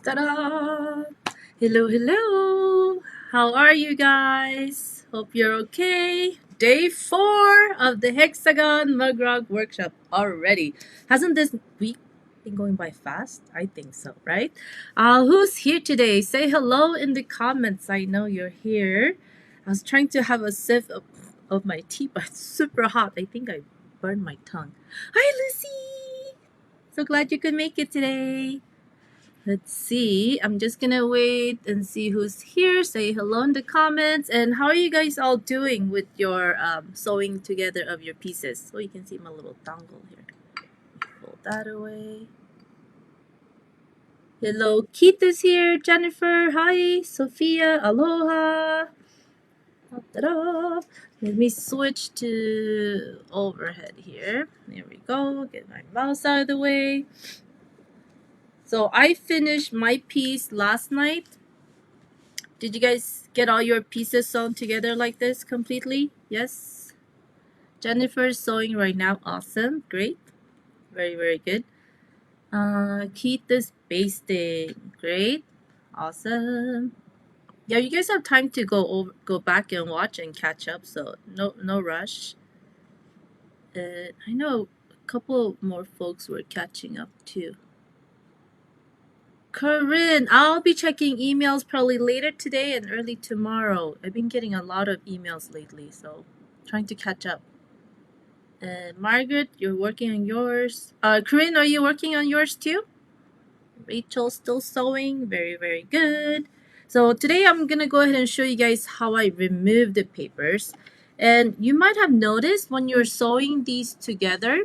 Ta-da! Hello, hello! How are you guys? Hope you're okay. Day 4 of the Hexagon Mug Rug Workshop already. Hasn't this week been going by fast? I think so, right? Who's here today? Say hello in the comments. I know you're here. I was trying to have a sip of my tea, but it's super hot. I think I burned my tongue. Hi, Lucy! So glad you could make it today. Let's see. I'm just gonna wait and see who's here. Say hello in the comments. And how are you guys all doing with your sewing together of your pieces? So you can see my little dongle here. Pull that away. Hello, Keith is here. Jennifer, hi. Sophia, aloha. Ta-da. Let me switch to overhead here. There we go. Get my mouse out of the way. So I finished my piece last night. Did you guys get all your pieces sewn together like this completely? Yes. Jennifer's sewing right now. Awesome. Great. Very, very good. Keith is basting. Great. Awesome. Yeah, you guys have time to go back and watch and catch up, so no rush. I know a couple more folks were catching up too. Corinne, I'll be checking emails probably later today and early tomorrow. I've been getting a lot of emails lately, so trying to catch up. Margaret, you're working on yours. Corinne, are you working on yours too? Rachel's still sewing. Very, very good. So today I'm gonna go ahead and show you guys how I remove the papers. And you might have noticed when you're sewing these together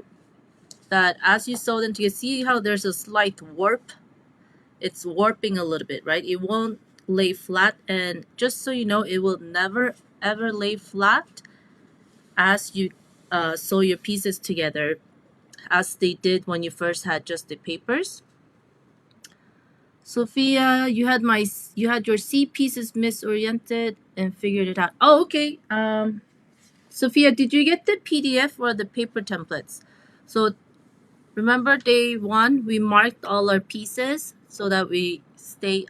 that as you sew them together, see how there's a slight warp? It's warping a little bit, right? It won't lay flat, and just so you know, it will never ever lay flat as you sew your pieces together as they did when you first had just the papers. Sophia, you had your C pieces misoriented and figured it out. Oh, okay. Sophia, did you get the PDF or the paper templates? So remember day 1, we marked all our pieces so that we stay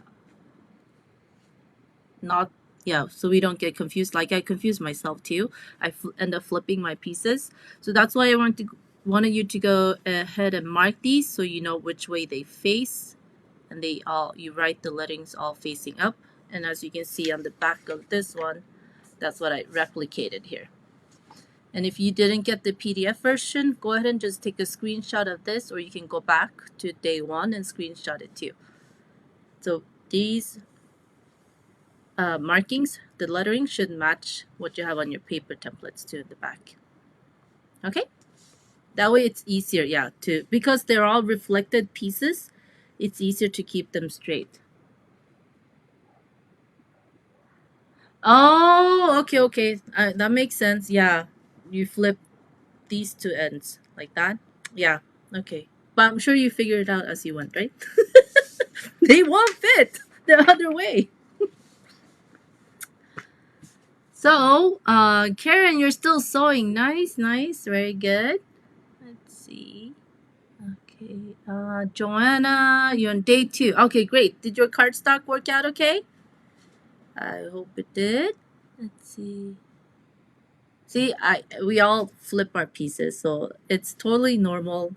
not, yeah, so we don't get confused. Like I confused myself too. I end up flipping my pieces. So that's why I wanted you to go ahead and mark these so you know which way they face, and you write the letters all facing up. And as you can see on the back of this one, that's what I replicated here. And if you didn't get the PDF version, go ahead and just take a screenshot of this, or you can go back to day 1 and screenshot it too. So these markings, the lettering should match what you have on your paper templates to the back. Okay, that way it's easier, yeah, because they're all reflected pieces, it's easier to keep them straight. Oh, okay, that makes sense. Yeah, you flip these two ends like that. Yeah, okay, but I'm sure you figured it out as you went, right? They won't fit the other way. So, Karen, you're still sewing. Nice, very good. Let's see. Okay, Joanna, you're on day 2. Okay, great. Did your cardstock work out okay? I hope it did. Let's see. See, we all flip our pieces, so it's totally normal.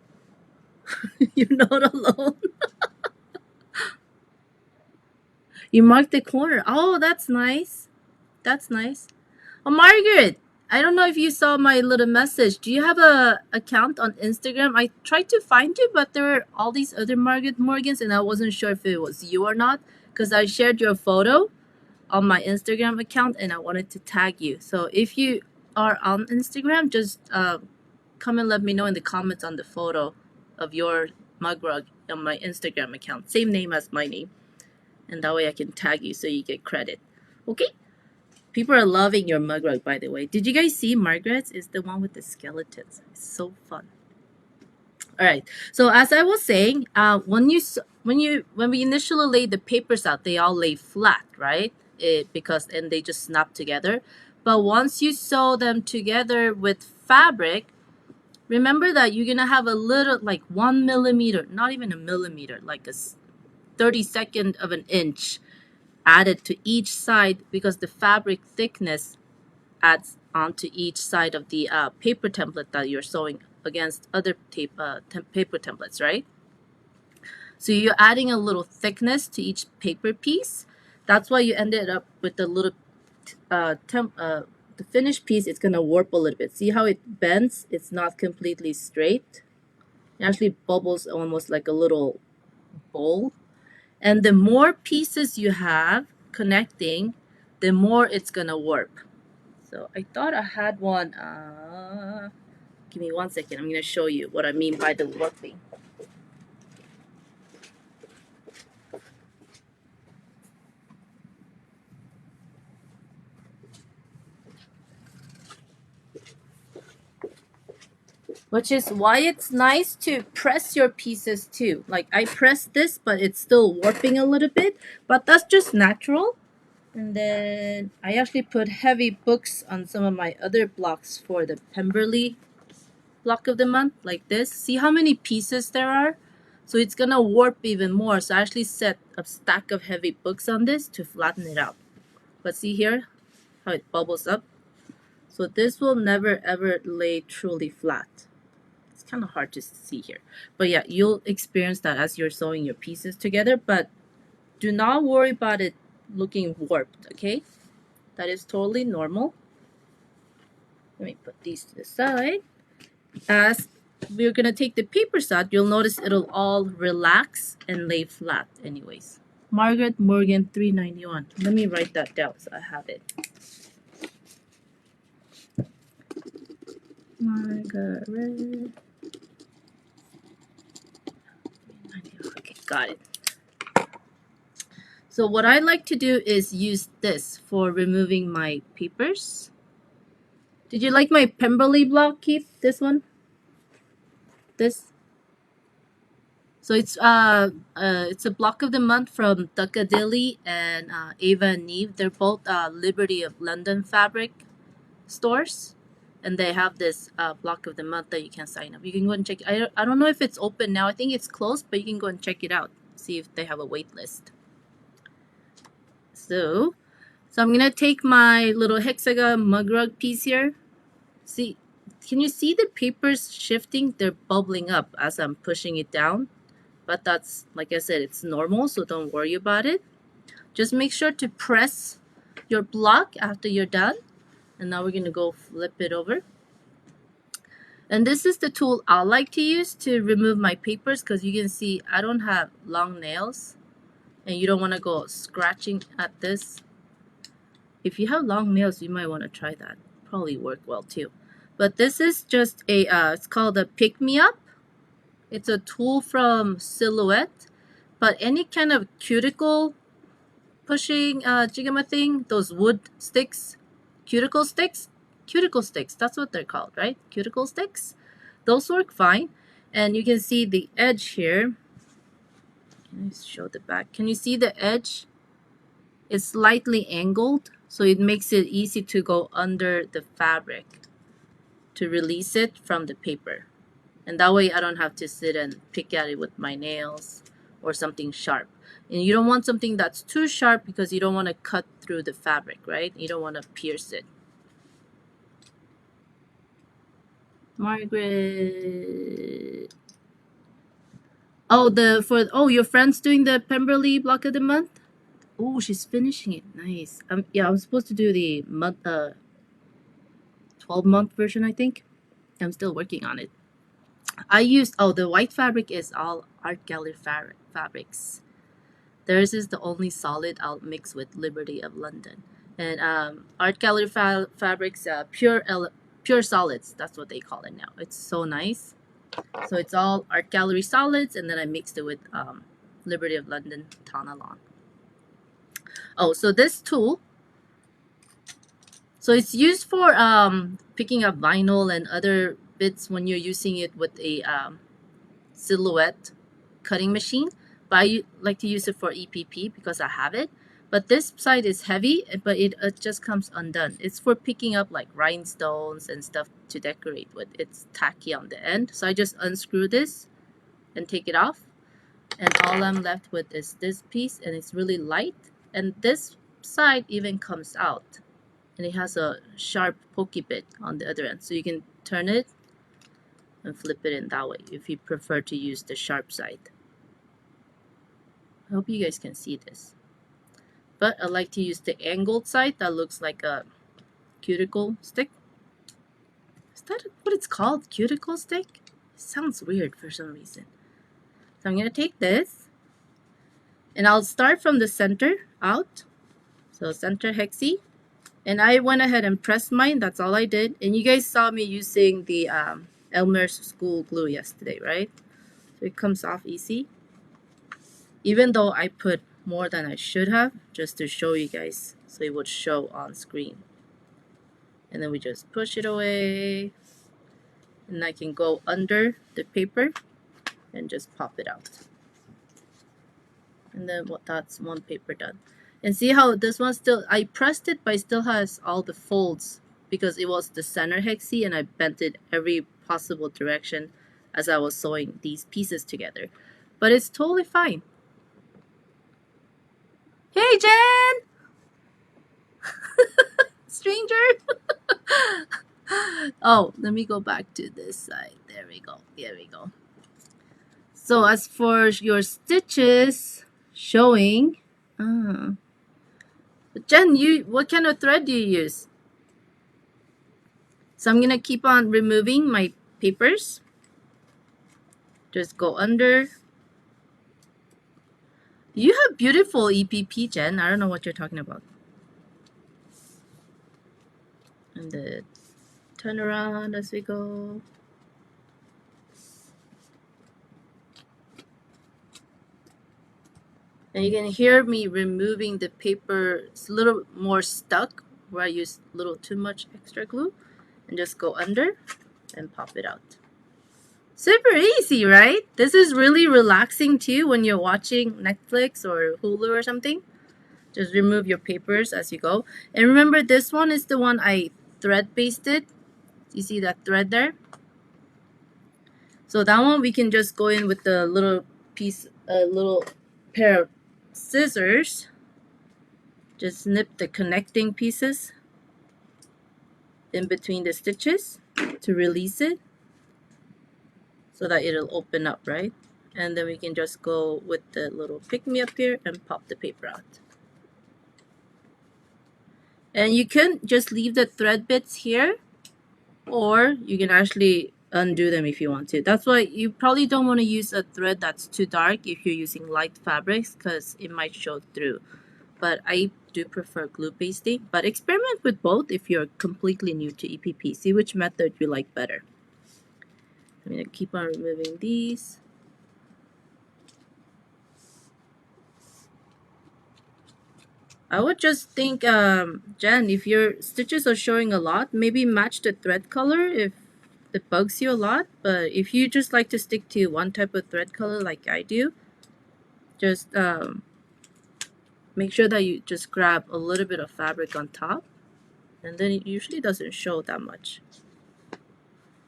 You're not alone. You marked the corner. Oh, that's nice. That's nice. Oh, Margaret, I don't know if you saw my little message. Do you have a account on Instagram? I tried to find you, but there were all these other Margaret Morgans, and I wasn't sure if it was you or not because I shared your photo on my Instagram account, and I wanted to tag you. So if you are on Instagram, just come and let me know in the comments on the photo of your mug rug on my Instagram account. Same name as my name. And that way I can tag you so you get credit. Okay? People are loving your mug rug, by the way. Did you guys see Margaret's? It's the one with the skeletons. It's so fun. All right. So as I was saying, when we initially lay the papers out, they all lay flat, right? And they just snap together. But once you sew them together with fabric, remember that you're gonna have a little, like 1 millimeter, not even a millimeter, like 32nd of an inch added to each side because the fabric thickness adds onto each side of the paper template that you're sewing against other paper templates, right? So you're adding a little thickness to each paper piece. That's why you ended up with the little the finished piece. It's gonna warp a little bit. See how it bends? It's not completely straight. It actually bubbles almost like a little bowl. And the more pieces you have connecting, the more it's gonna warp. So I thought I had one. Give me 1 second. I'm gonna show you what I mean by the warping. Which is why it's nice to press your pieces too. Like I pressed this, but it's still warping a little bit, but that's just natural. And then I actually put heavy books on some of my other blocks for the Pemberley block of the month, like this. See how many pieces there are? So it's gonna warp even more. So I actually set a stack of heavy books on this to flatten it out. But see here how it bubbles up? So this will never ever lay truly flat. It's kind of hard to see here. But yeah, you'll experience that as you're sewing your pieces together. But do not worry about it looking warped, okay? That is totally normal. Let me put these to the side. As we're gonna take the paper side, you'll notice it'll all relax and lay flat anyways. Margaret Morgan 391. Let me write that down so I have it. Margaret. Okay, got it. So what I like to do is use this for removing my papers. Did you like my Pemberley block, Keith? This one? This? So it's a block of the month from Duckadilly and Ava and Neve. They're both Liberty of London fabric stores, and they have this block of the month that you can sign up. You can go and check. I don't know if it's open now. I think it's closed, but you can go and check it out. See if they have a wait list. So I'm gonna take my little Hexagon Mug Rug piece here. See, can you see the papers shifting? They're bubbling up as I'm pushing it down. But that's, like I said, it's normal, so don't worry about it. Just make sure to press your block after you're done. And now we're gonna go flip it over. And this is the tool I like to use to remove my papers, because you can see I don't have long nails and you don't want to go scratching at this. If you have long nails, you might want to try that. Probably work well too. But this is just a, it's called a Pick Me Up. It's a tool from Silhouette. But any kind of cuticle pushing jigama thing, those wood sticks, cuticle sticks, that's what they're called, right? Cuticle sticks. Those work fine. And you can see the edge here. Let me show the back. Can you see the edge? It's slightly angled, so it makes it easy to go under the fabric to release it from the paper. And that way I don't have to sit and pick at it with my nails or something sharp. And you don't want something that's too sharp because you don't want to cut through the fabric, right? You don't want to pierce it. Margaret. Oh, your friend's doing the Pemberley block of the month? Oh, she's finishing it. Nice. Yeah, I'm supposed to do the 12-month version, I think. I'm still working on it. I used, the white fabric is all Art Gallery fabrics. Theirs is the only solid I'll mix with Liberty of London. And Art Gallery fabrics, pure solids. That's what they call it now. It's so nice. So it's all Art Gallery solids, and then I mixed it with Liberty of London Tanalon. Oh, so this tool, so it's used for picking up vinyl and other bits when you're using it with a Silhouette cutting machine. But I like to use it for EPP because I have it. But this side is heavy, but it just comes undone. It's for picking up like rhinestones and stuff to decorate with. It's tacky on the end. So I just unscrew this and take it off. And all I'm left with is this piece, and it's really light. And this side even comes out. And it has a sharp pokey bit on the other end. So you can turn it and flip it in that way if you prefer to use the sharp side. I hope you guys can see this. But I like to use the angled side that looks like a cuticle stick. Is that what it's called? Cuticle stick? It sounds weird for some reason. So I'm going to take this, and I'll start from the center out. So center hexie. And I went ahead and pressed mine. That's all I did. And you guys saw me using the Elmer's school glue yesterday, right? So it comes off easy. Even though I put more than I should have, just to show you guys so it would show on screen. And then we just push it away. And I can go under the paper and just pop it out. And then that's one paper done. And see how this one still, I pressed it, but it still has all the folds because it was the center hexie, and I bent it every possible direction as I was sewing these pieces together. But it's totally fine. Hey, Jen! Stranger! Oh, let me go back to this side. There we go. There we go. So as for your stitches showing, Jen, what kind of thread do you use? So I'm gonna keep on removing my papers. Just go under. You have beautiful EPP, Jen. I don't know what you're talking about. And then turn around as we go. And you can hear me removing the paper. It's a little more stuck where I use a little too much extra glue. And just go under and pop it out. Super easy, right? This is really relaxing too when you're watching Netflix or Hulu or something. Just remove your papers as you go. And remember, this one is the one I thread basted. You see that thread there? So that one we can just go in with the little piece, a little pair of scissors. Just snip the connecting pieces in between the stitches to release it so that it'll open up, right? And then we can just go with the little pick-me-up here and pop the paper out. And you can just leave the thread bits here, or you can actually undo them if you want to. That's why you probably don't want to use a thread that's too dark if you're using light fabrics, because it might show through. But I do prefer glue pasting. But experiment with both if you're completely new to EPP. See which method you like better. I'm going to keep on removing these. I would just think, Jen, if your stitches are showing a lot, maybe match the thread color if it bugs you a lot. But if you just like to stick to one type of thread color like I do, just make sure that you just grab a little bit of fabric on top, and then it usually doesn't show that much.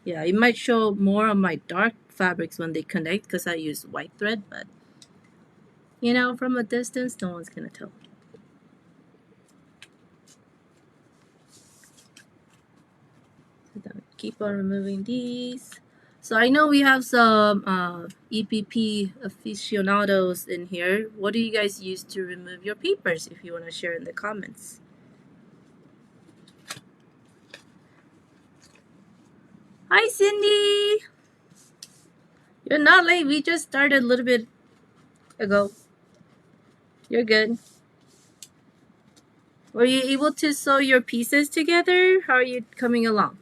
Yeah, it might show more on my dark fabrics when they connect because I use white thread, but you know, from a distance, no one's gonna tell. Keep on removing these. So I know we have some EPP aficionados in here. What do you guys use to remove your papers? If you want to share in the comments. Hi, Cindy. You're not late. We just started a little bit ago. You're good. Were you able to sew your pieces together? How are you coming along?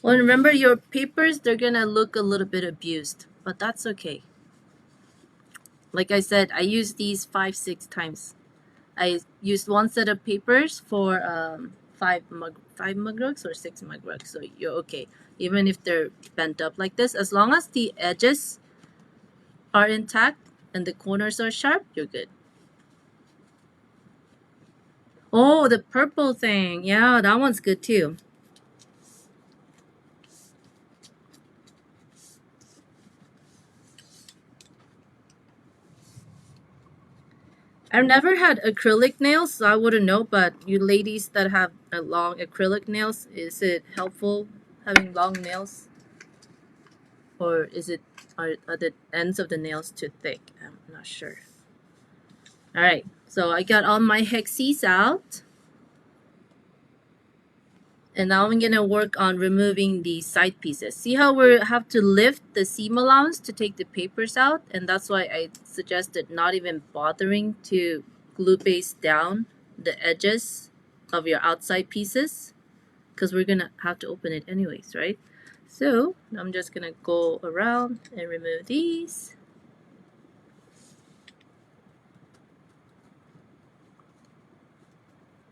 Well, remember your papers, they're gonna look a little bit abused, but that's okay. Like I said, I used these 5-6 times. I used one set of papers for 5 mug rugs or 6 mug rugs, so you're okay. Even if they're bent up like this, as long as the edges are intact and the corners are sharp, you're good. Oh, the purple thing. Yeah, that one's good too. I've never had acrylic nails, so I wouldn't know. But you ladies that have long acrylic nails, is it helpful having long nails? Or are the ends of the nails too thick? I'm not sure. Alright, so I got all my hexes out. And now I'm gonna work on removing the side pieces. See how we have to lift the seam allowance to take the papers out? And that's why I suggested not even bothering to glue paste down the edges of your outside pieces, because we're gonna have to open it anyways, right? So I'm just gonna go around and remove these.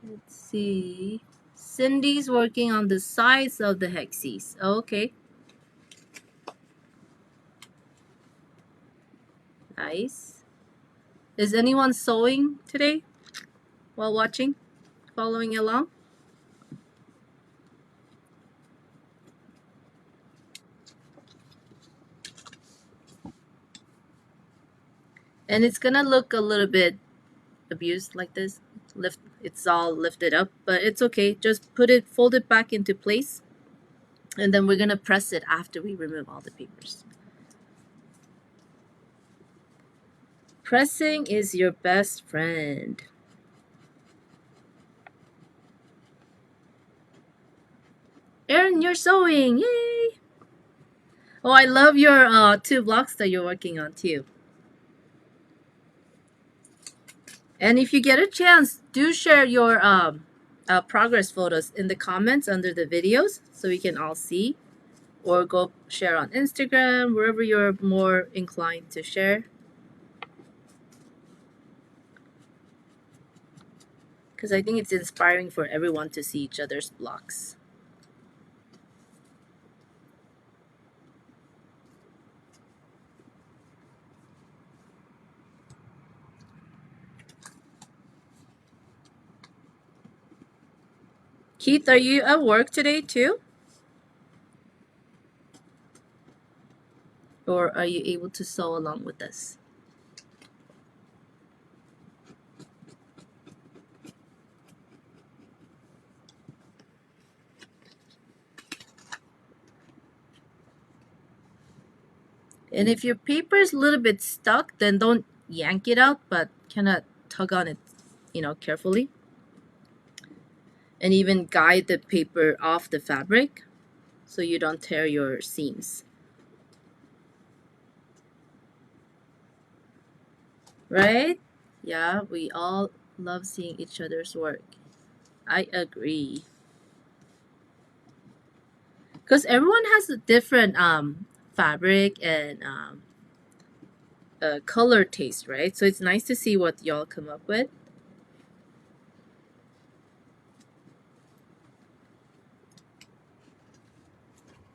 Let's see. Cindy's working on the sides of the hexes. Okay. Nice. Is anyone sewing today while watching? Following along? And it's gonna look a little bit abused like this. It's all lifted up, but it's okay. Just fold it back into place. And then we're gonna press it after we remove all the papers. Pressing is your best friend. Erin, you're sewing! Yay! Oh, I love your 2 blocks that you're working on too. And if you get a chance, do share your progress photos in the comments under the videos so we can all see. Or go share on Instagram, wherever you're more inclined to share. Because I think it's inspiring for everyone to see each other's blocks. Keith, are you at work today too? Or are you able to sew along with us? And if your paper is a little bit stuck, then don't yank it out, but kind of tug on it, carefully. And even guide the paper off the fabric so you don't tear your seams. Right? Yeah, we all love seeing each other's work. I agree. Because everyone has a different fabric and color taste, right? So it's nice to see what y'all come up with.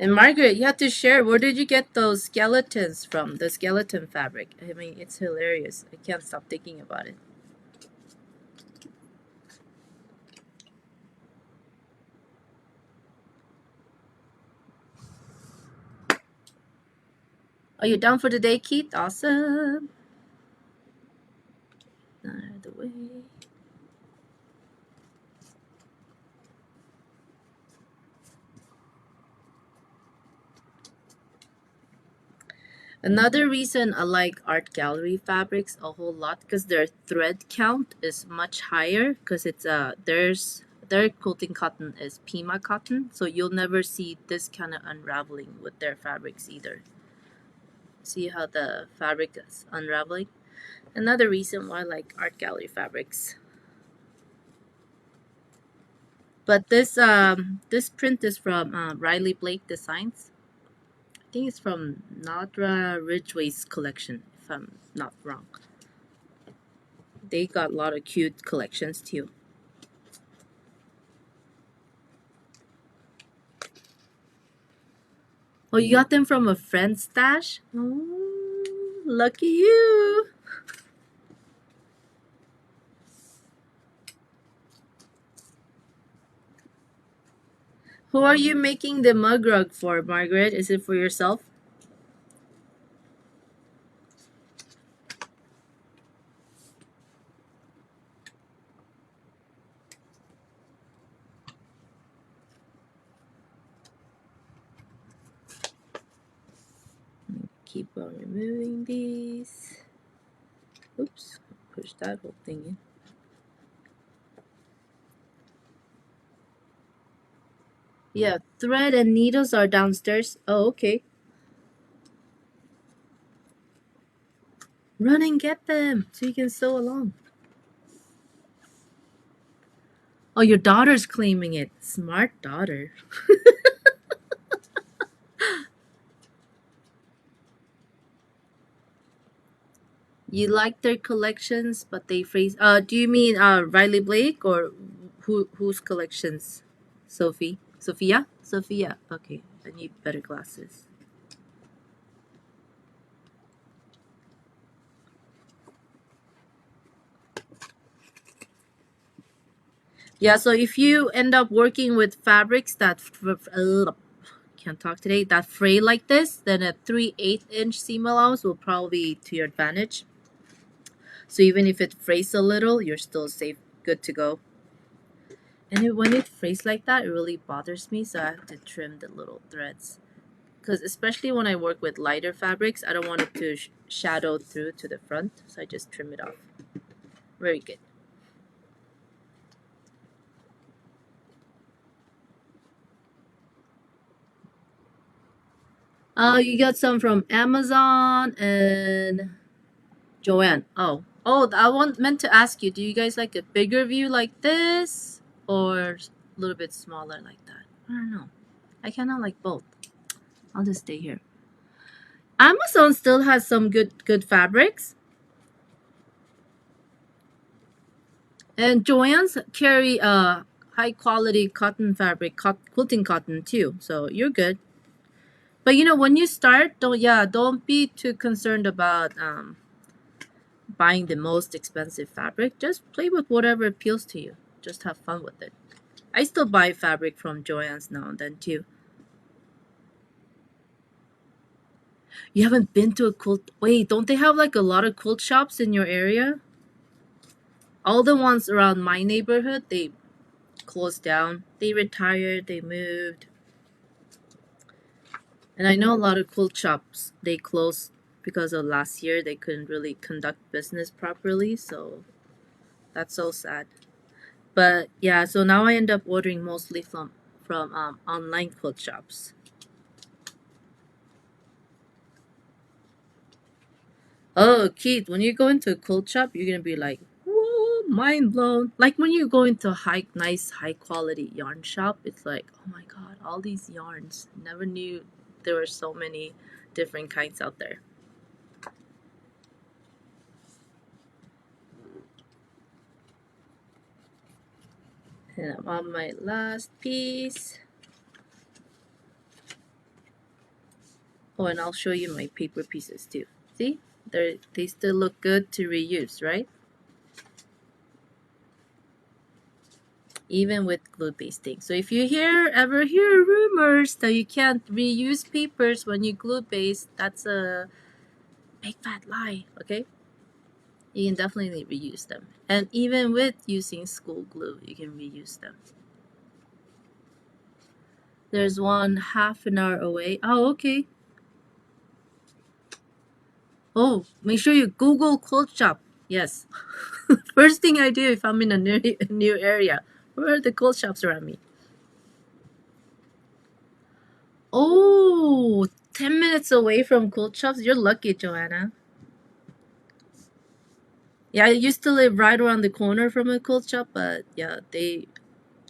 And Margaret, you have to share, where did you get those skeletons from? The skeleton fabric. I mean, it's hilarious. I can't stop thinking about it. Are you done for the day, Keith? Awesome. Out of the way. Another reason I like art gallery fabrics a whole lot, because their thread count is much higher, because it's their quilting cotton is Pima cotton, so you'll never see this kind of unraveling with their fabrics either. See how the fabric is unraveling? Another reason why I like art gallery fabrics. But this print is from Riley Blake Designs. I think it's from Nadra Ridgway's collection, if I'm not wrong. They got a lot of cute collections too. Oh, you got them from a friend's stash? Oh, lucky you. Who are you making the mug rug for, Margaret? Is it for yourself? Keep on removing these. Oops, push that whole thing in. Yeah, thread and needles are downstairs. Oh, okay. Run and get them so you can sew along. Oh, your daughter's claiming it. Smart daughter. You like their collections, but they phrase. Do you mean Riley Blake or whose collections? Sophie. Sophia. Sophia. Okay, I need better glasses. Yeah. So if you end up working with fabrics that can't talk today that fray like this, then a 3/8 inch seam allowance will probably be to your advantage. So even if it frays a little, you're still safe, good to go. And when it frays like that, it really bothers me, so I have to trim the little threads. Because especially when I work with lighter fabrics, I don't want it to shadow through to the front, so I just trim it off. Very good. You got some from Amazon and Joanne. Meant to ask you, do you guys like a bigger view like this or a little bit smaller like that? I don't know. I kind of like both. I'll just stay here. Amazon still has some good fabrics. And Joann's carry high quality cotton fabric, quilting cotton too. So you're good. But when you start, don't be too concerned about buying the most expensive fabric. Just play with whatever appeals to you. Just have fun with it. I still buy fabric from Joann's now and then too. You haven't been to a quilt? Wait, don't they have like a lot of quilt shops in your area? All the ones around my neighborhood, they closed down. They retired. They moved. And I know a lot of quilt shops, they closed because of last year. They couldn't really conduct business properly. So that's so sad. But yeah, so now I end up ordering mostly from online quilt shops. Oh, Keith, when you go into a quilt shop, you're gonna be like, whoa, mind blown. Like when you go into a nice, high quality yarn shop, it's like, oh my god, all these yarns. Never knew there were so many different kinds out there. And I'm on my last piece. Oh, and I'll show you my paper pieces too. See? They still look good to reuse, right? Even with glue pasting. So if you ever hear rumors that you can't reuse papers when you glue paste, that's a big fat lie, okay? You can definitely reuse them. And even with using school glue, you can reuse them. There's one half an hour away. Oh, okay. Oh, make sure you Google quilt shop. Yes. First thing I do if I'm in a new area. Where are the quilt shops around me? Oh, 10 minutes away from quilt shops? You're lucky, Joanna. Yeah, I used to live right around the corner from a quilt shop, but yeah, they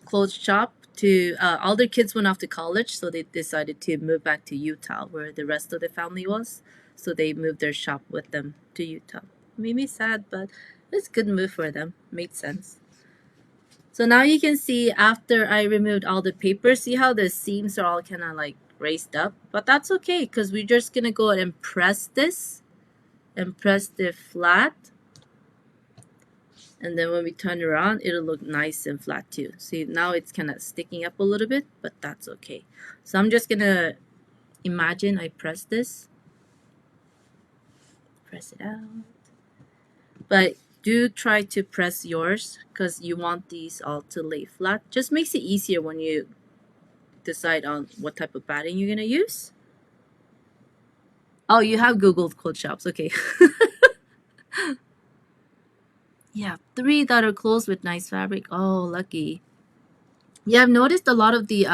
closed shop to all their kids went off to college, so they decided to move back to Utah where the rest of the family was. So they moved their shop with them to Utah. Made me sad, but it's a good move for them. Made sense. So now you can see after I removed all the paper, see how the seams are all kind of like raised up? But that's okay because we're just going to go ahead and press this and press the flat. And then when we turn it around, it'll look nice and flat too. See, now it's kind of sticking up a little bit, but that's okay. So I'm just gonna imagine I press this, press it out. But do try to press yours because you want these all to lay flat. Just makes it easier when you decide on what type of batting you're gonna use. Oh, you have Googled quilt shops, okay. Yeah, 3 that are closed with nice fabric. Oh, lucky. Yeah, I've noticed a lot of the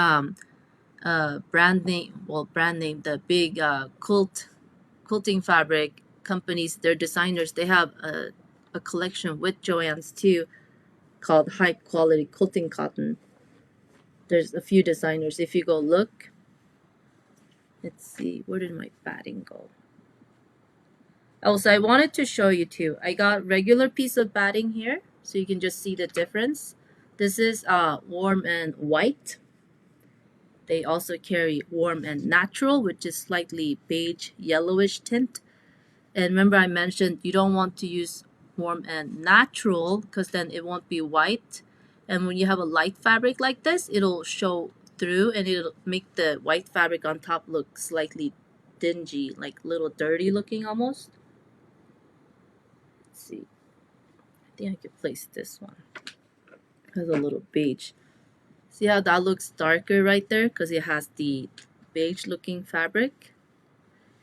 brand name, the big quilting fabric companies, their designers, they have a collection with Joann's too called High Quality Quilting Cotton. There's a few designers. If you go look, let's see, where did my batting go? Oh, so I wanted to show you too. I got regular piece of batting here, so you can just see the difference. This is warm and white. They also carry warm and natural, which is slightly beige yellowish tint. And remember I mentioned you don't want to use warm and natural because then it won't be white. And when you have a light fabric like this, it'll show through and it'll make the white fabric on top look slightly dingy, like a little dirty looking almost. Let's see. I think I could place this one. It has a little beige. See how that looks darker right there? Because it has the beige looking fabric.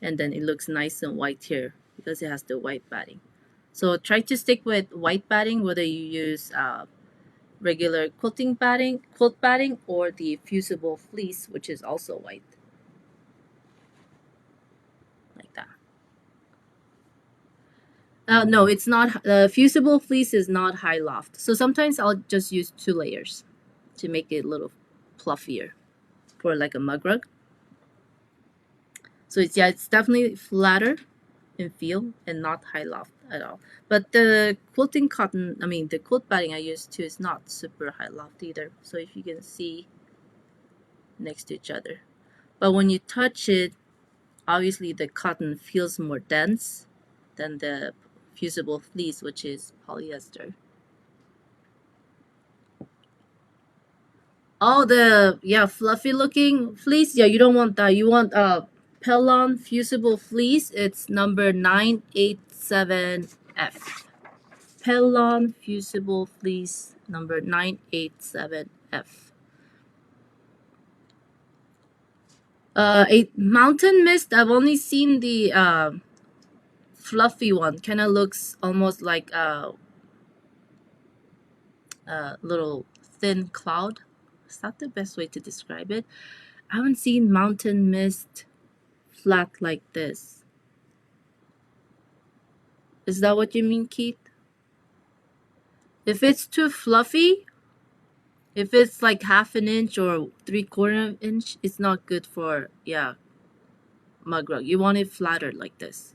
And then it looks nice and white here because it has the white batting. So try to stick with white batting, whether you use regular quilt batting, or the fusible fleece, which is also white, like that. No, it's not. Fusible fleece is not high loft. So sometimes I'll just use 2 layers to make it a little fluffier for like a mug rug. So it's definitely flatter in feel and not high loft at all. But the the quilt batting I use too is not super high loft either. So if you can see next to each other. But when you touch it, obviously the cotton feels more dense than the fusible fleece, which is polyester. Oh, fluffy looking fleece. Yeah, you don't want that. You want Pelon fusible fleece. It's number 987F. Pelon fusible fleece number 987F. A mountain mist. I've only seen the fluffy one. Kind of looks almost like a little thin cloud. Is that the best way to describe it? I haven't seen mountain mist flat like this. Is that what you mean, Keith? If it's too fluffy, if it's like 1/2 inch or 3/4 inch, it's not good for mug rug. You want it flatter like this.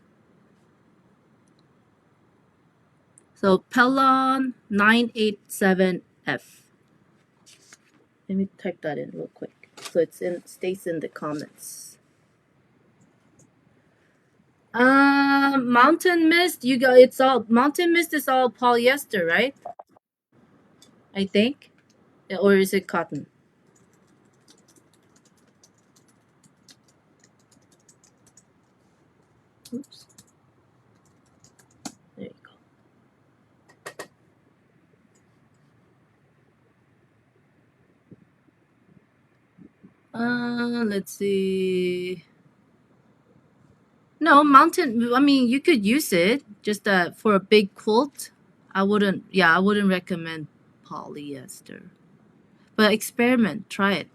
So Pelon 987F. Let me type that in real quick so stays in the comments. Mountain mist. Mountain mist is all polyester, right? I think, or is it cotton? Oops. There you go. Let's see. No, mountain. I mean, you could use it just for a big quilt. I wouldn't. Yeah, I wouldn't recommend polyester. But experiment. Try it.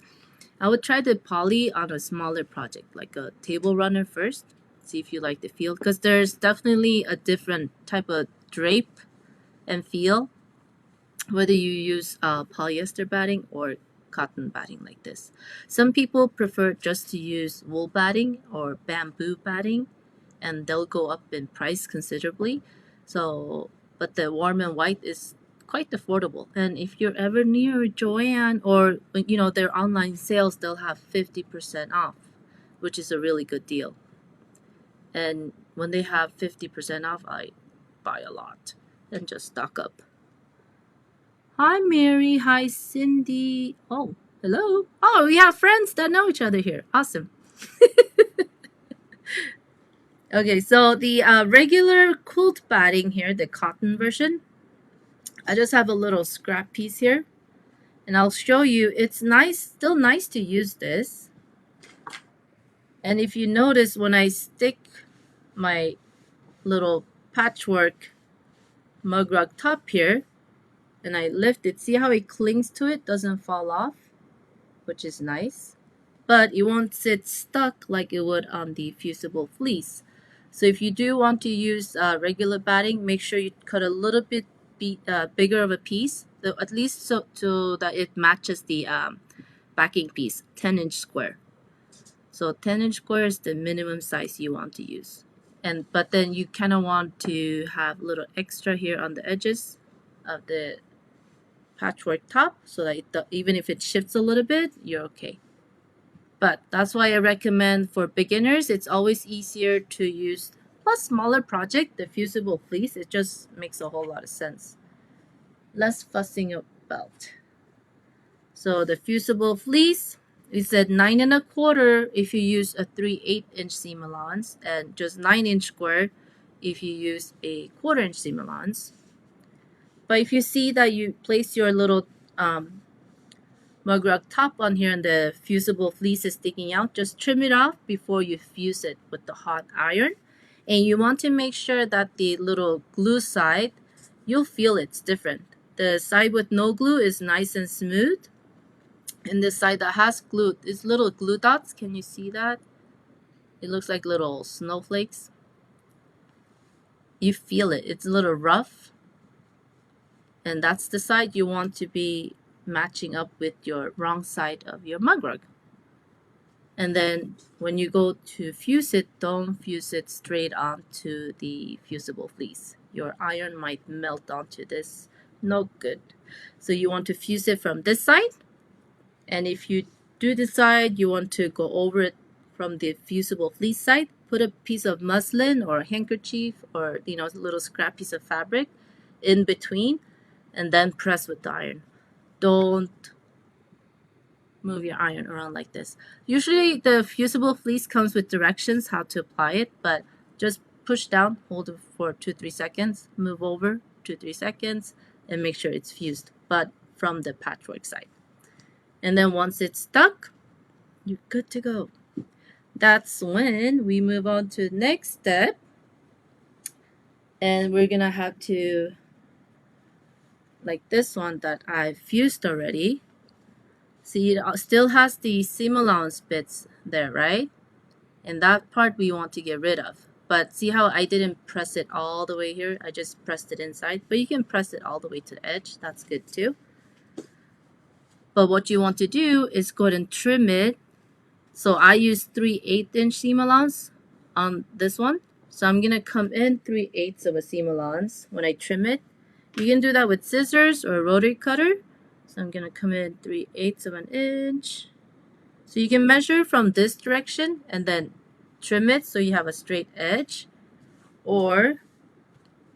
I would try the poly on a smaller project, like a table runner first. See if you like the feel, because there's definitely a different type of drape and feel, whether you use polyester batting or cotton batting like this. Some people prefer just to use wool batting or bamboo batting, and they'll go up in price considerably. So, but the warm and white is quite affordable. And if you're ever near Joann or their online sales, they'll have 50% off, which is a really good deal. And when they have 50% off, I buy a lot and just stock up. Hi, Mary. Hi, Cindy. Oh, hello. Oh, we have friends that know each other here. Awesome. Okay, so the regular quilt batting here, the cotton version, I just have a little scrap piece here. And I'll show you, it's nice, still nice to use this. And if you notice, when I stick my little patchwork mug rug top here, and I lift it, see how it clings to it, doesn't fall off, which is nice. But it won't sit stuck like it would on the fusible fleece. So if you do want to use regular batting, make sure you cut a little bit bigger of a piece, at least so that it matches the backing piece, 10-inch square. So 10-inch square is the minimum size you want to use. But then you kind of want to have a little extra here on the edges of the patchwork top so that even if it shifts a little bit, you're okay. But that's why I recommend for beginners, it's always easier to use a smaller project, the fusible fleece. It just makes a whole lot of sense. Less fussing about. So the fusible fleece is at 9 1/4 if you use a 3/8-inch seam allowance, and just 9-inch square if you use a 1/4-inch seam allowance. But if you see that you place your little mug rug top on here and the fusible fleece is sticking out, just trim it off before you fuse it with the hot iron. And you want to make sure that the little glue side, you'll feel it's different. The side with no glue is nice and smooth. And the side that has glue is little glue dots. Can you see that? It looks like little snowflakes. You feel it. It's a little rough. And that's the side you want to be matching up with your wrong side of your mug rug. And then when you go to fuse it, don't fuse it straight onto the fusible fleece. Your iron might melt onto this. No good. So you want to fuse it from this side. And if you do decide you want to go over it from the fusible fleece side, put a piece of muslin or a handkerchief or a little scrap piece of fabric in between, and then press with the iron. Don't move your iron around like this. Usually the fusible fleece comes with directions how to apply it, but just push down, hold it for 2-3 seconds, move over 2-3 seconds, and make sure it's fused, but from the patchwork side. And then once it's stuck, you're good to go. That's when we move on to the next step. And we're gonna have to, like this one that I've fused already. See, it still has the seam allowance bits there, right? And that part we want to get rid of. But see how I didn't press it all the way here? I just pressed it inside. But you can press it all the way to the edge. That's good too. But what you want to do is go ahead and trim it. So I use 3/8-inch seam allowance on this one. So I'm going to come in 3/8 of a seam allowance when I trim it. You can do that with scissors or a rotary cutter. So I'm going to come in 3/8 of an inch. So you can measure from this direction and then trim it so you have a straight edge. Or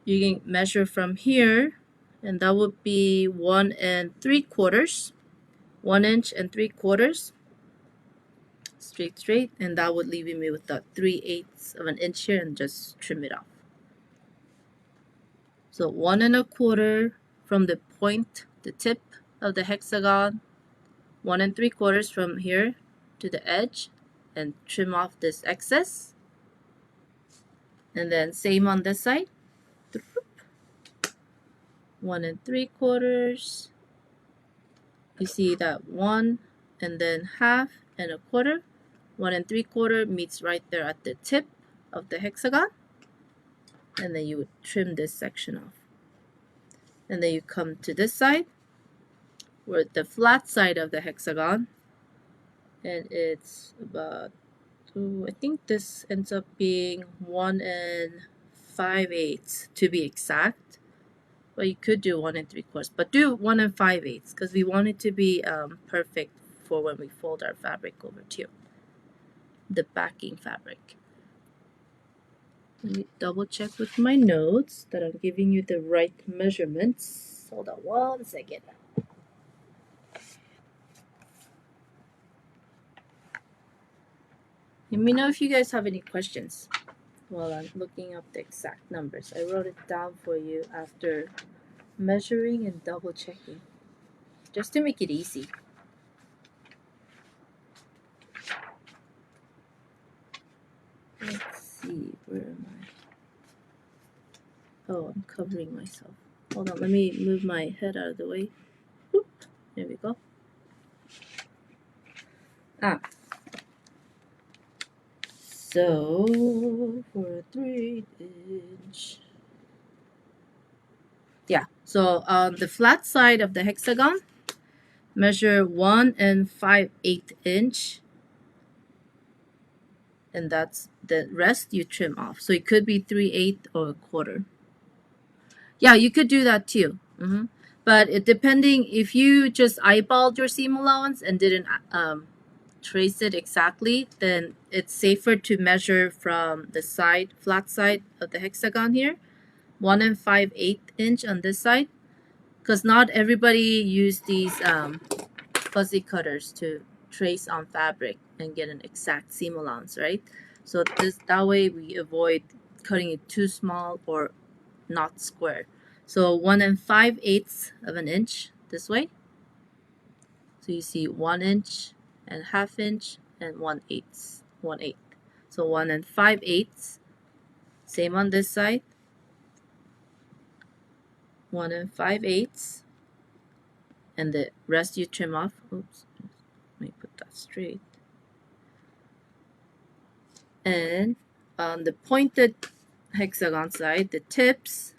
you can measure from here, and that would be 1 3/4. 1 inch and 3/4. Straight, and that would leave me with that 3/8 of an inch here, and just trim it off. So 1 1/4 from the point, the tip of the hexagon, 1 3/4 from here to the edge, and trim off this excess. And then same on this side, 1 3/4. You see that 1 and then half and a quarter. 1 3/4 meets right there at the tip of the hexagon, and then you would trim this section off. And then you come to this side, where the flat side of the hexagon, and it's about, I think this ends up being 1 5/8 to be exact. Well, you could do 1 3/4, but do 1 5/8 because we want it to be perfect for when we fold our fabric over too. The backing fabric. Let me double check with my notes that I'm giving you the right measurements. Hold on 1 second. Let me know if you guys have any questions while I'm looking up the exact numbers. I wrote it down for you after measuring and double checking, just to make it easy. Let's see, where am I? Oh, I'm covering myself. Hold on, let me move my head out of the way. Whoop, there we go. So for a 3-inch, yeah. So on the flat side of the hexagon, measure 1 5/8 inch, and that's the rest you trim off. So it could be 3/8 or a quarter. Yeah, you could do that too. But it depending, if you just eyeballed your seam allowance and didn't trace it exactly, then it's safer to measure from the side, flat side of the hexagon here, 1 5/8 inch on this side, because not everybody use these fuzzy cutters to trace on fabric and get an exact seam allowance, right? So that way we avoid cutting it too small or not square. So 1 5/8 of an inch this way. So you see 1 inch and ½ inch and 1/8. So 1 5/8. Same on this side. 1 5/8. And the rest you trim off. Oops. Let me put that straight. And on the pointed hexagon side, the tips,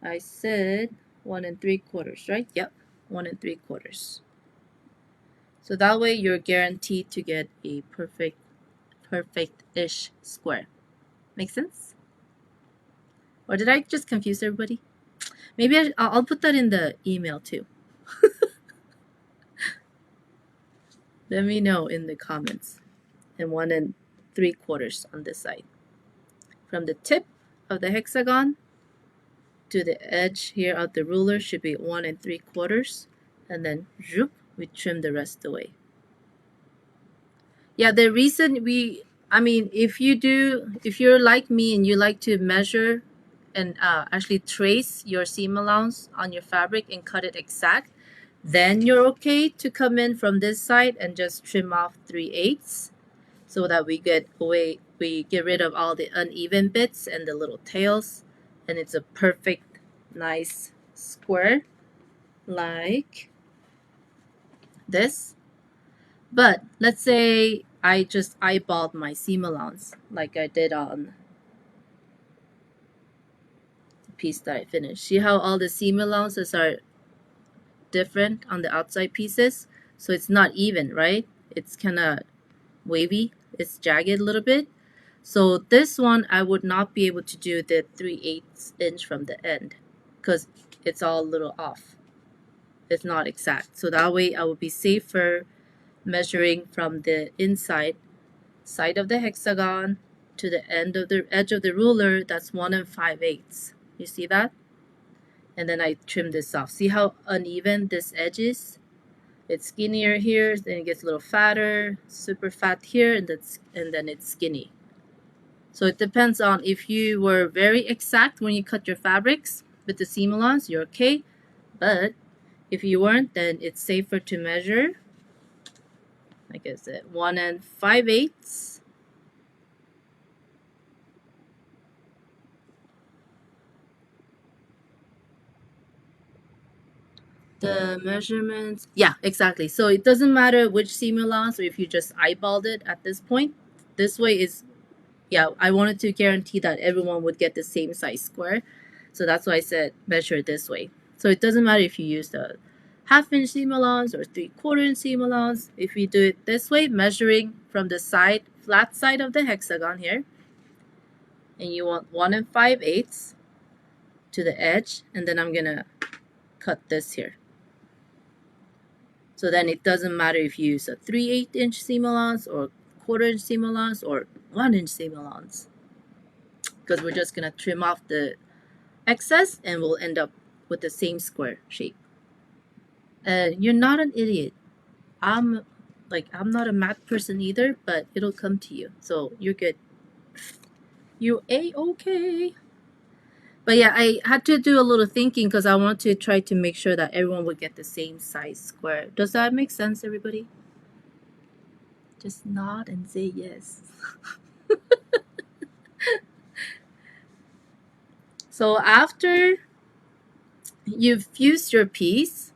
I said 1 3/4, right? Yep, 1 3/4. So that way you're guaranteed to get a perfect-ish square. Make sense? Or did I just confuse everybody? Maybe I'll put that in the email too. Let me know in the comments. And 1 3/4 on this side. From the tip of the hexagon to the edge here of the ruler should be 1 3/4, and then zoop, we trim the rest away. Yeah, the reason if you're like me and you like to measure and actually trace your seam allowance on your fabric and cut it exact, then you're okay to come in from this side and just trim off 3/8, so that we get rid of all the uneven bits and the little tails, and it's a perfect nice square like this. But let's say I just eyeballed my seam allowance like I did on the piece that I finished. See how all the seam allowances are different on the outside pieces? So it's not even, right? It's kind of wavy. It's jagged a little bit. So this one, I would not be able to do the 3/8 inch from the end because it's all a little off. It's not exact. So that way I would be safer measuring from the inside side of the hexagon to the end of the edge of the ruler. That's 1 5/8. You see that? And then I trim this off. See how uneven this edge is? It's skinnier here, then it gets a little fatter, super fat here, and then it's skinny. So it depends on if you were very exact when you cut your fabrics with the seam allowance, you're okay. But if you weren't, then it's safer to measure, like I said, 1 5/8. The measurements, yeah, exactly. So it doesn't matter which seam allowance or if you just eyeballed it at this point. This way is, yeah, I wanted to guarantee that everyone would get the same size square. So that's why I said measure this way. So it doesn't matter if you use the ½ inch seam allowance or 3/4 inch seam allowance. If you do it this way, measuring from the side, flat side of the hexagon here, and you want 1 5/8 to the edge, and then I'm gonna cut this here. So then it doesn't matter if you use a 3/8 inch seam allowance or 1/4 inch seam allowance or 1 inch seam allowance, because we're just gonna trim off the excess and we'll end up with the same square shape. And you're not an idiot. I'm not a math person either, but it'll come to you. So you're good. You A-okay. But yeah, I had to do a little thinking because I want to try to make sure that everyone would get the same size square. Does that make sense, everybody? Just nod and say yes. So after you've fused your piece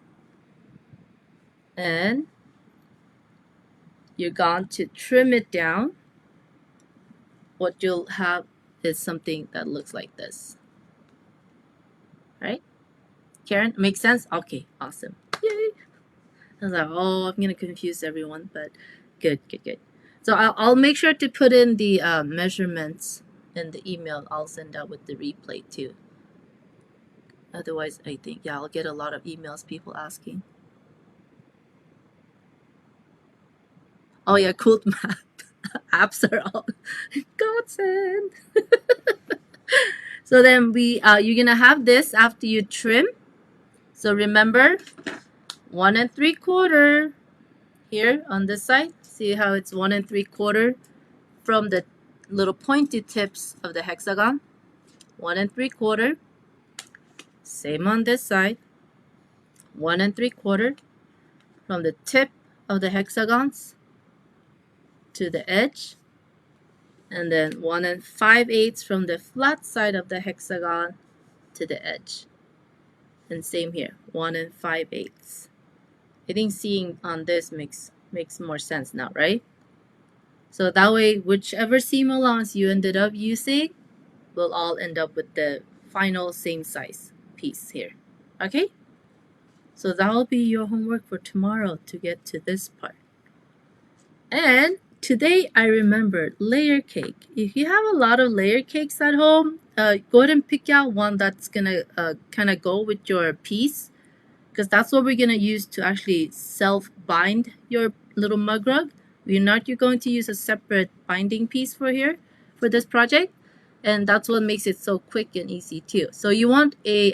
and you're going to trim it down, what you'll have is something that looks like this. Right? Karen, makes sense? Okay, awesome. Yay! I was like, oh, I'm gonna confuse everyone, but good. So I'll make sure to put in the measurements in the email I'll send out with the replay too. Otherwise, I think, yeah, I'll get a lot of emails, people asking. Oh yeah, cool map. Apps are all godsend. So then you're gonna have this after you trim. So remember, 1 3/4 here on this side. See how it's 1 3/4 from the little pointy tips of the hexagon. 1 3/4. Same on this side. 1 3/4 from the tip of the hexagons to the edge. And then 1 5/8 from the flat side of the hexagon to the edge. And same here, 1 5/8. I think seeing on this makes more sense now, right? So that way, whichever seam allowance you ended up using will all end up with the final same size piece here. Okay? So that will be your homework for tomorrow to get to this part. And today I remembered layer cake. If you have a lot of layer cakes at home, go ahead and pick out one that's gonna kind of go with your piece, because that's what we're gonna use to actually self-bind your little mug rug. You're going to use a separate binding piece for this project, and that's what makes it so quick and easy too. So you want a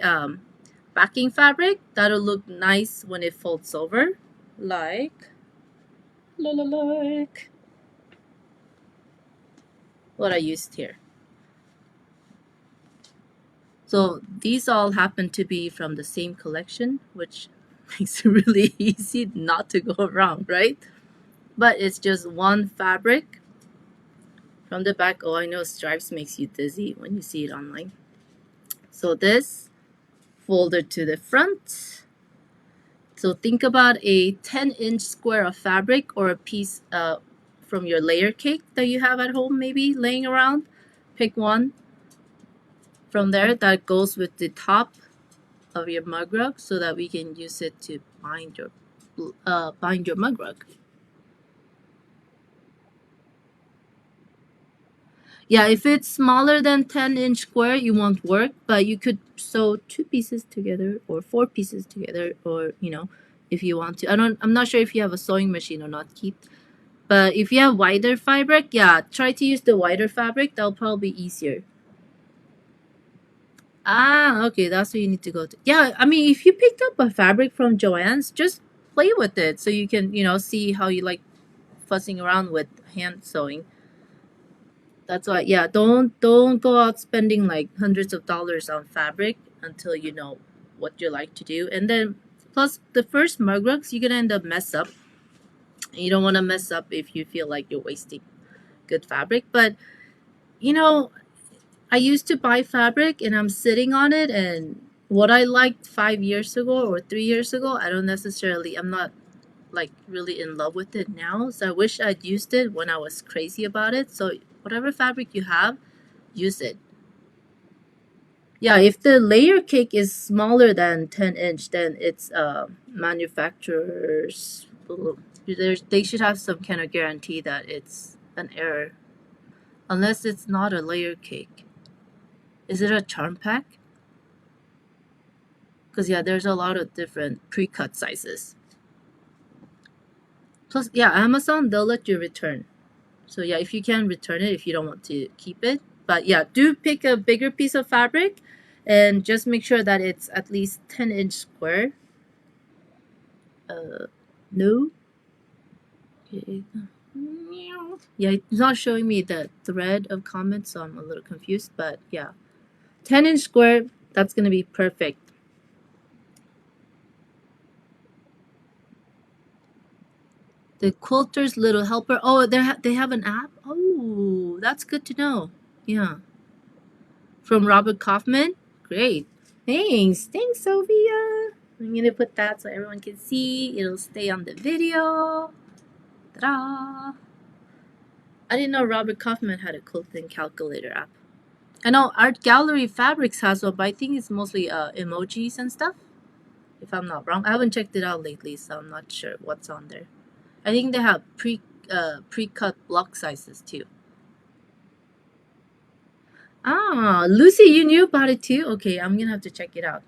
backing fabric that'll look nice when it folds over, like what I used here. So these all happen to be from the same collection, which makes it really easy not to go wrong, right? But it's just one fabric from the back. Oh, I know stripes makes you dizzy when you see it online. So this folded to the front. So think about a 10-inch square of fabric or a piece from your layer cake that you have at home, maybe laying around. Pick one from there that goes with the top of your mug rug so that we can use it to bind your mug rug. Yeah, if it's smaller than 10-inch square, you won't work, but you could sew 2 pieces together or 4 pieces together, or if you want to. I'm not sure if you have a sewing machine or not, Keith. But if you have wider fabric, yeah, try to use the wider fabric. That'll probably be easier. Ah, okay, that's what you need to go to. Yeah, I mean, if you picked up a fabric from Joann's, just play with it so you can, see how you like fussing around with hand sewing. That's why, yeah, don't go out spending like hundreds of dollars on fabric until you know what you like to do. And then plus the first mug rugs, you're gonna end up mess up. You don't want to mess up if you feel like you're wasting good fabric. But I used to buy fabric and I'm sitting on it, and what I liked 5 years ago or 3 years ago, I'm not like really in love with it now. So I wish I'd used it when I was crazy about it. So whatever fabric you have, use it. Yeah, if the layer cake is smaller than 10-inch, then it's manufacturers. They should have some kind of guarantee that it's an error. Unless it's not a layer cake. Is it a charm pack? Because yeah, there's a lot of different pre-cut sizes. Plus, yeah, Amazon, they'll let you return. So yeah, if you can return it if you don't want to keep it. But yeah, do pick a bigger piece of fabric And just make sure that it's at least 10-inch square. No. Okay. Yeah, it's not showing me the thread of comments, so I'm a little confused. But yeah, 10-inch square, that's gonna be perfect. The Quilter's Little Helper. Oh, they have an app. Oh, that's good to know. Yeah, from Robert Kaufman. Great. Thanks, Sophia. I'm gonna put that so everyone can see. It'll stay on the video. Ta-da! I didn't know Robert Kaufman had a quilting calculator app. I know Art Gallery Fabrics has one, but I think it's mostly emojis and stuff. If I'm not wrong, I haven't checked it out lately, so I'm not sure what's on there. I think they have pre-cut block sizes too. Ah, Lucy, you knew about it too? Okay, I'm gonna have to check it out.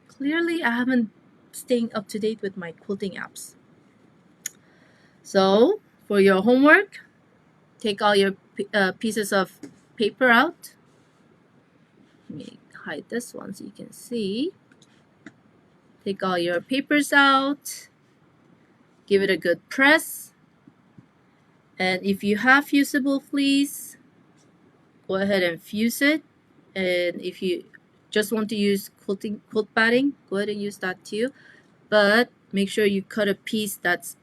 Clearly, I haven't staying up to date with my quilting apps. So, for your homework, take all your pieces of paper out. Let me hide this one so you can see. Take all your papers out. Give it a good press. And if you have fusible fleece, go ahead and fuse it. And if you just want to use quilt batting, go ahead and use that too. But make sure you cut a piece that's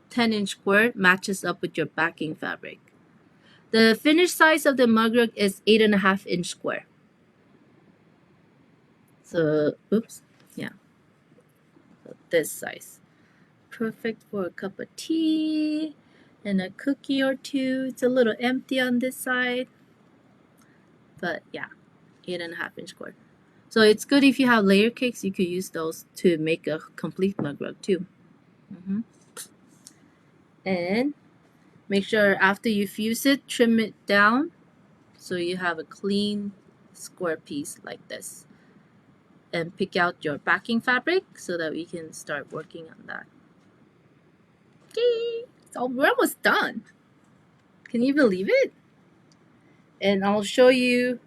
10-inch square, matches up with your backing fabric. The finished size of the mug rug is 8.5-inch square. So, oops, yeah, so this size. Perfect for a cup of tea and a cookie or two. It's a little empty on this side, but yeah, 8.5-inch square. So it's good if you have layer cakes, you could use those to make a complete mug rug too. And make sure after you fuse it, trim it down so you have a clean square piece like this. And pick out your backing fabric so that we can start working on that. Okay, so we're almost done. Can you believe it? And I'll show you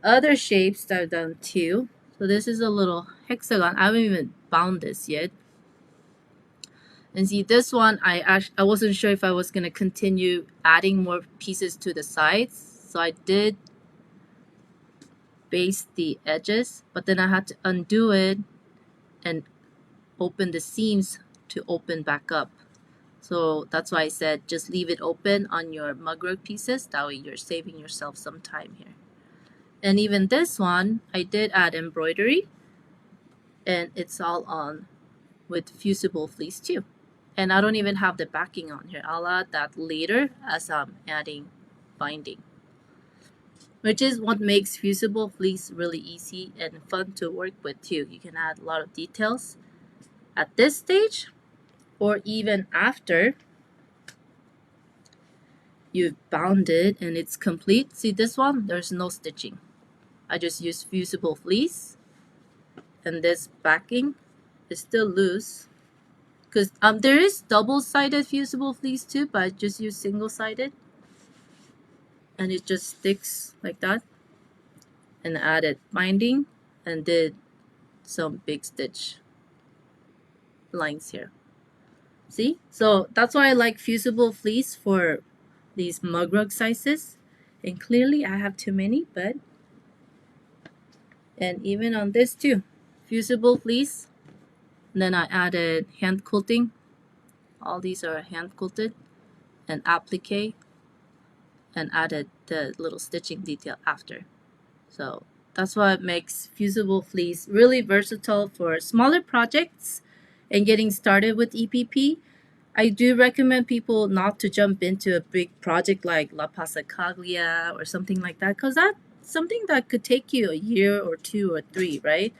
other shapes that I've done too. So this is a little hexagon. I haven't even bound this yet. And see, this one, I wasn't sure if I was going to continue adding more pieces to the sides. So I did base the edges, but then I had to undo it and open the seams to open back up. So that's why I said just leave it open on your mug rug pieces. That way you're saving yourself some time here. And even this one, I did add embroidery. And it's all on with fusible fleece too. And I don't even have the backing on here. I'll add that later as I'm adding binding. Which is what makes fusible fleece really easy and fun to work with too. You can add a lot of details at this stage or even after you've bound it and it's complete. See this one? There's no stitching. I just use fusible fleece and this backing is still loose because there is double-sided fusible fleece too, but I just use single-sided and it just sticks like that. And added binding and did some big stitch lines here. See? So that's why I like fusible fleece for these mug rug sizes. And clearly I have too many, but and even on this too, fusible fleece. And then I added hand quilting. All these are hand quilted and applique and added the little stitching detail after. So that's what makes fusible fleece really versatile for smaller projects and getting started with EPP. I do recommend people not to jump into a big project like La Passacaglia or something like that, because that's something that could take you a year or 2 or 3, right?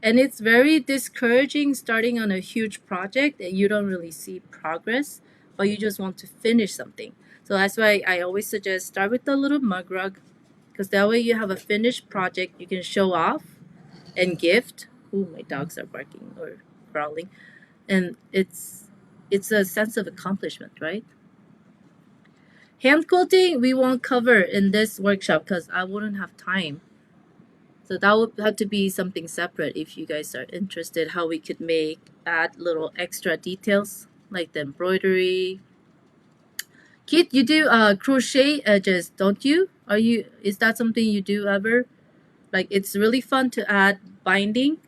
And it's very discouraging starting on a huge project and you don't really see progress, but you just want to finish something. So that's why I always suggest start with the little mug rug, because that way you have a finished project you can show off and gift. Ooh, my dogs are barking or growling. And it's a sense of accomplishment, right? Hand quilting we won't cover in this workshop because I wouldn't have time. So that would have to be something separate if you guys are interested, how we could add little extra details like the embroidery. Kit, you do crochet edges, don't you? Is that something you do ever? Like, it's really fun to add binding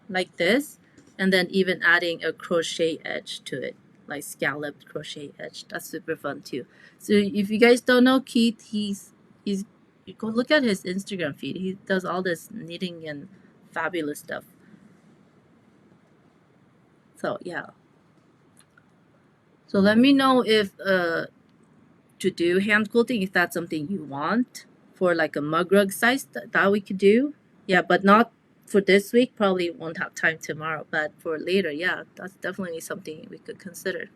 like this, and then even adding a crochet edge to it, like scalloped crochet edge. That's super fun too. So if you guys don't know Keith, he's you go look at his Instagram feed. He does all this knitting and fabulous stuff. So yeah. So let me know if to do hand quilting, if that's something you want for like a mug rug size that we could do. Yeah, but not for this week. Probably won't have time tomorrow, but for later, yeah, that's definitely something we could consider.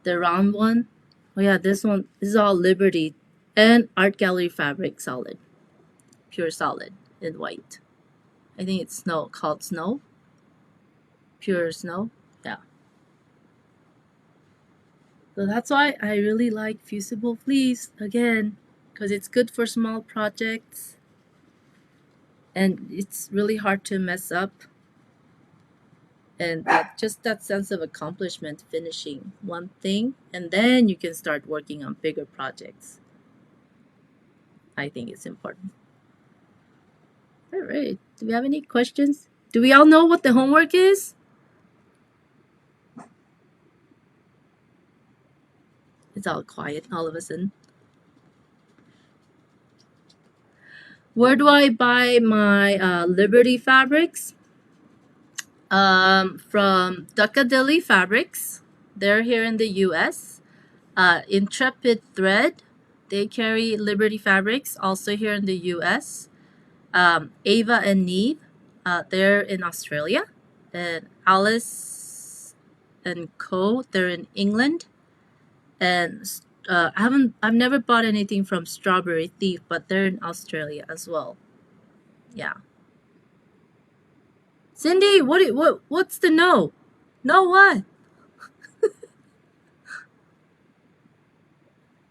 The round one. Oh yeah, this is all Liberty and Art Gallery fabric solid. Pure solid in white. I think it's called Snow. Pure Snow. Yeah. So that's why I really like fusible fleece again, because it's good for small projects and it's really hard to mess up. And just that sense of accomplishment finishing one thing, and then you can start working on bigger projects. I think it's important. All right. Do we have any questions? Do we all know what the homework is? It's all quiet all of a sudden. Where do I buy my Liberty fabrics? From Duckadilly Fabrics. They're here in the US. Intrepid Thread. They carry Liberty fabrics also here in the US. Ava and Neve, they're in Australia. And Alice and Co, they're in England. And I've never bought anything from Strawberry Thief, but they're in Australia as well. Yeah. Cindy, what's the no? No what?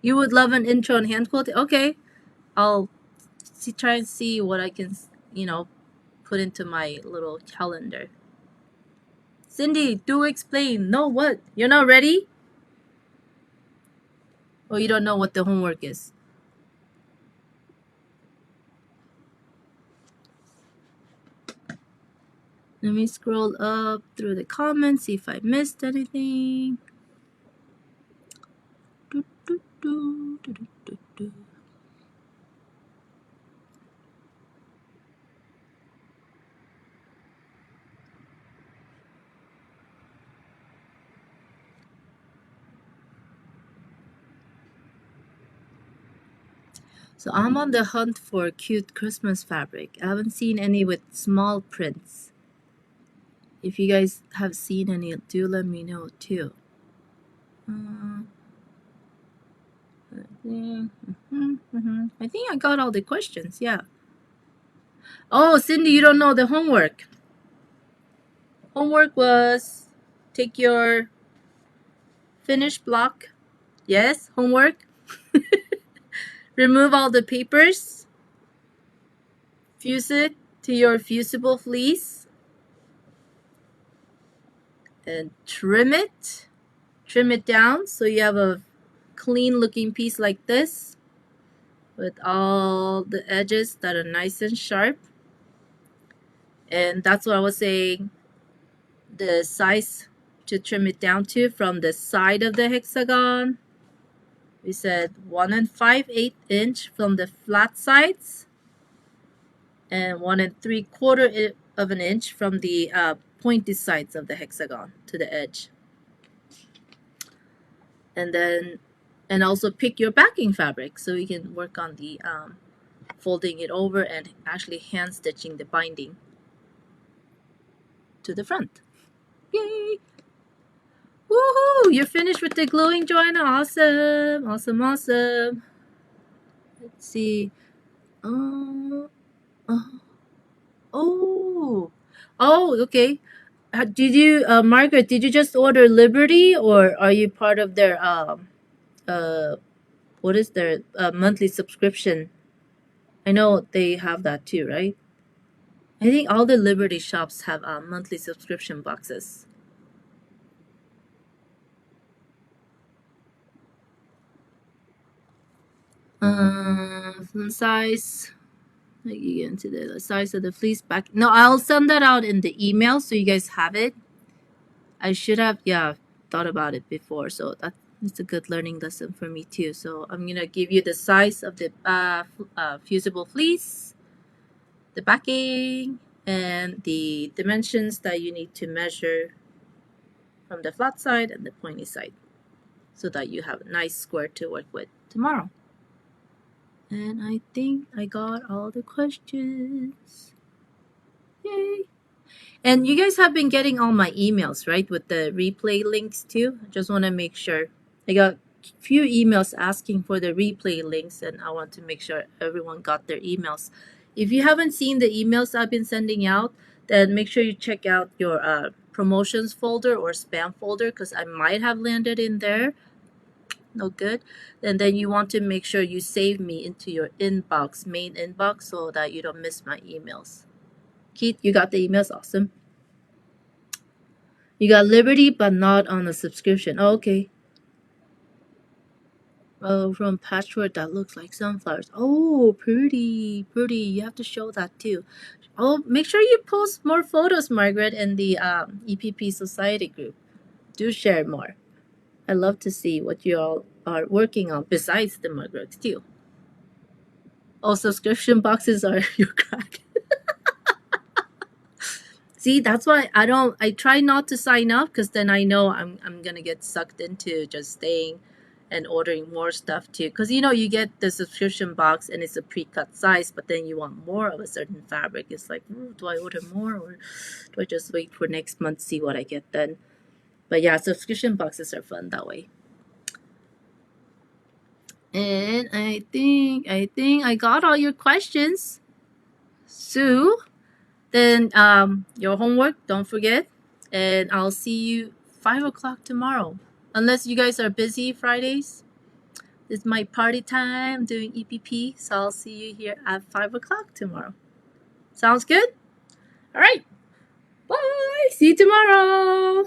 You would love an intro on hand quilting? Okay. I'll try and see what I can, put into my little calendar. Cindy, do explain. No what? You're not ready? Or you don't know what the homework is? Let me scroll up through the comments, see if I missed anything. So I'm on the hunt for cute Christmas fabric. I haven't seen any with small prints. If you guys have seen any, do let me know too. I think I got all the questions, yeah. Oh, Cindy, you don't know the homework. Homework was take your finish block. Yes, homework. Remove all the papers. Fuse it to your fusible fleece. And trim it. Trim it down so you have a clean looking piece like this with all the edges that are nice and sharp. And that's what I was saying, the size to trim it down to from the side of the hexagon. We said 1 5/8 inch from the flat sides and 1 3/4 of an inch from the pointed sides of the hexagon to the edge. And then also pick your backing fabric so you can work on the folding it over and actually hand stitching the binding to the front. Yay! Woohoo! You're finished with the glowing, Joanna. Awesome! Awesome! Awesome! Let's see. Oh, okay. Did you, Margaret? Did you just order Liberty, or are you part of their what is their monthly subscription? I know they have that too, right? I think all the Liberty shops have monthly subscription boxes. Font size. Like you get into the size of the fleece back. No, I'll send that out in the email so you guys have it. I should have, yeah, thought about it before. So that's a good learning lesson for me too. So I'm gonna give you the size of the fusible fleece, the backing, and the dimensions that you need to measure from the flat side and the pointy side, so that you have a nice square to work with tomorrow. And I think I got all the questions. Yay! And you guys have been getting all my emails, right? With the replay links too. I just want to make sure. I got a few emails asking for the replay links, and I want to make sure everyone got their emails. If you haven't seen the emails I've been sending out, then make sure you check out your promotions folder or spam folder, because I might have landed in there. No good. And then you want to make sure you save me into your inbox, main inbox, so that you don't miss my emails. Keith, you got the emails? Awesome. You got Liberty, but not on a subscription. Oh, okay. Oh, from Patchwork that looks like sunflowers. Oh, pretty, pretty. You have to show that too. Oh, make sure you post more photos, Margaret, in the EPP Society group. Do share more. I love to see what you all are working on besides the mug rugs too. Oh, subscription boxes are your crack. See, that's why I try not to sign up, because then I know I'm gonna get sucked into just staying and ordering more stuff too. Because you get the subscription box and it's a pre-cut size, but then you want more of a certain fabric. It's like, do I order more, or do I just wait for next month, see what I get then? But yeah, subscription boxes are fun that way. And I think I got all your questions. So then your homework, don't forget. And I'll see you 5 o'clock tomorrow. Unless you guys are busy Fridays. It's my party time doing EPP. So I'll see you here at 5 o'clock tomorrow. Sounds good? All right. Bye. See you tomorrow.